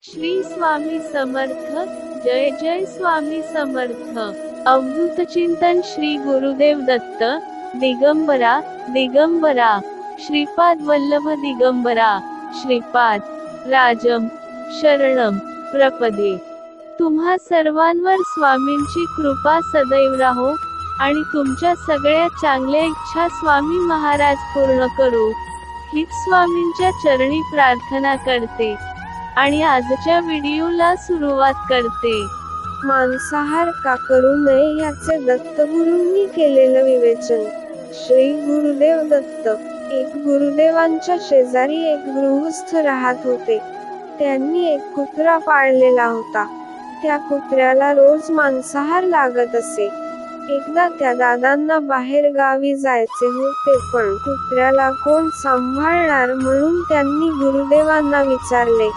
श्री स्वामी समर्थ। जय जय स्वामी समर्थ। अवधूत चिंतन श्री गुरुदेव दत्त दिगंबरा दिगंबरा श्रीपाद वल्लभ दिगंबरा श्रीपाद राजम शरणम प्रपदे। तुम्हा सर्वांवर स्वामींची कृपा सदैव राहो आणि तुमच्या सगळ्या चांगल्या इच्छा स्वामी महाराज पूर्ण करू हीच स्वामींच्या चरणी प्रार्थना करते आणि आजच्या व्हिडिओला सुरुवात करते। मांसाहार का करू नये याचे दत्तगुरूंनी केलेलं विवेचन। श्री गुरुदेव दत्त। एक गुरुदेवांच्या शेजारी एक गृहस्थ राहत होते। त्यांनी एक कुत्रा पाळलेला होता। त्या कुत्र्याला रोज मांसाहार लागत असे। एकदा त्या दादांना बाहेर गावी जायचे होते, पण कुत्र्याला कोण सांभाळणार म्हणून त्यांनी गुरुदेवांना विचारले।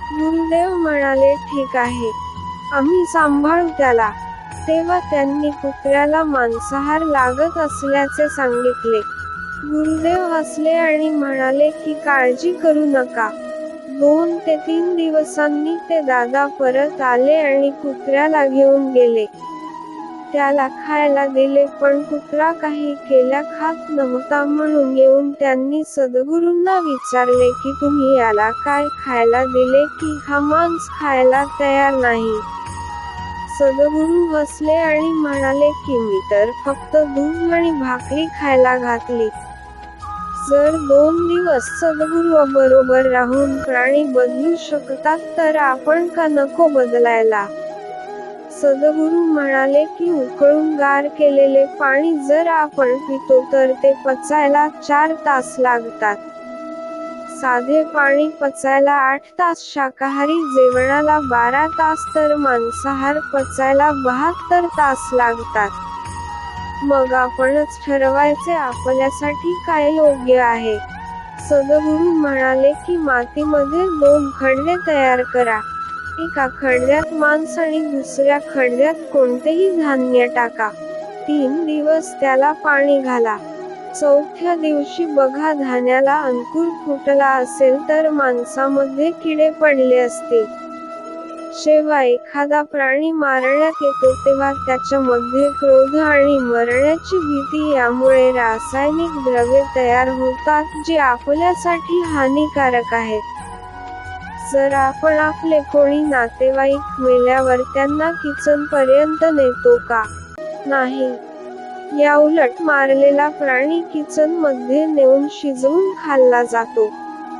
गुरुदेव म्हणाले, ठीक आहे, आम्ही सांभाळू त्याला। तेव्हा त्यांनी कुत्र्याला मांसाहार लागत असल्याचे सांगितले। गुरुदेव हसले आणि म्हणाले की काळजी करू नका। 2 ते 3 दिवसांनी ते दादा परत आले आणि कुत्र्याला घेऊन गेले। त्याला खायला दिले, पण कुत्रा काही केल्या खात नव्हता। म्हणून येऊन त्यांनी सद्गुरूंना विचारले की तुम्ही याला काय खायला दिले की हा मांस खायला तयार नाही? सद्गुरू हसले आणि म्हणाले की मी तर फक्त दूध आणि भाकरी खायला घातली। जर 2 दिवस सद्गुरू बरोबर राहून प्राणी बदलू शकतात, तर आपण का नको बदलायला? सद्गुरू म्हणाले की उकळून गार केलेले पाणी जर आपण पितो तर ते पचायला 4 तास लागतात। साधे पाणी पचायला 8 तास, शाकाहारी जेवणाला 12 तास, तर मांसाहार पचायला 72 तास लागतात। मग आपणच ठरवायचे आपल्यासाठी काय योग्य आहे। सद्गुरू म्हणाले की मातीमध्ये 2 खडे तयार करा। एका खड्यात मांस आणि दुसऱ्या खड्यात कोणतेही धान्य टाका। 3 दिवस त्याला पाणी घाला। 4थ्या दिवशी बघा, धान्याला अंकुर फुटला असेल तर मांसामध्ये किडे पडले असतील। जेव्हा एखादा प्राणी मारण्यात येतो तेव्हा त्याच्यामध्ये क्रोध आणि मरण्याची भीती यामुळे रासायनिक द्रव्ये तयार होतात जे आपल्यासाठी हानिकारक आहेत। जर आपण आपले कोणी नातेवाईक मेल्यावर त्यांना किचन पर्यंत नेतो का? नाही। याउलट मारलेला प्राणी किचन मध्ये नेऊन शिजवून खाल्ला जातो।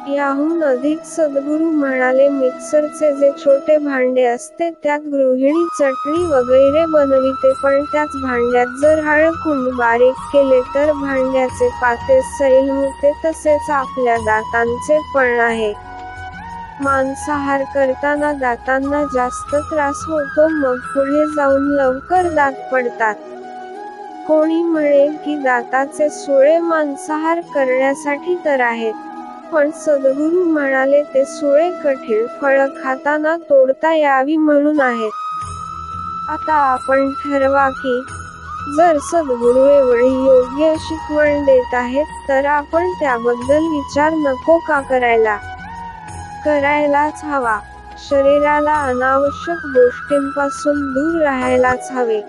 याहून अधिक सद्गुरू म्हणाले, मिक्सरचे जे छोटे भांडे असते त्यात गृहिणी चटणी वगैरे बनविते, पण त्याच भांड्यात जर हळकुंड बारीक केले तर भांड्याचे पाते सैल होते। तसेच आपल्या दातांचे पण आहे। मांसाहार करताना दातांना जास्त त्रास होतो, मग पुढे जाऊन लवकर दात पडतात। कोणी म्हणेल की दाताचे सुळे मांसाहार करण्यासाठी तर आहेत, पण सद्गुरू म्हणाले ते सुळे कठीण फळं खाताना तोडता यावी म्हणून आहेत। आता आपण ठरवा की जर सद्गुरू एवढी योग्य शिकवण देत आहेत तर आपण त्याबद्दल विचार नको का करायला? करायलाच हवा। शरीराला अनावश्यक गोष्टींपासून दूर राहायलाच हवे।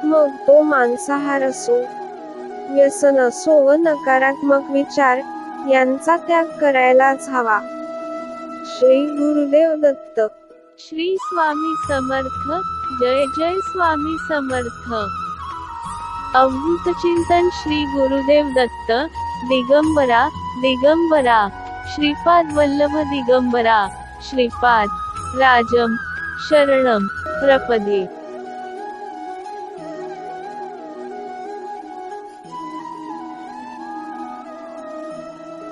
मग तो मांसाहार असो, व्यसन असो व नकारात्मक विचार यांचा त्याग करायलाच हवा। श्री गुरुदेव दत्त। श्री स्वामी समर्थ। जय जय स्वामी समर्थ। अवधूत चिंतन श्री गुरुदेव दत्त दिगंबरा दिगंबरा श्रीपाद वल्लभ दिगंबरा श्रीपाद राजम शरणम प्रपदे।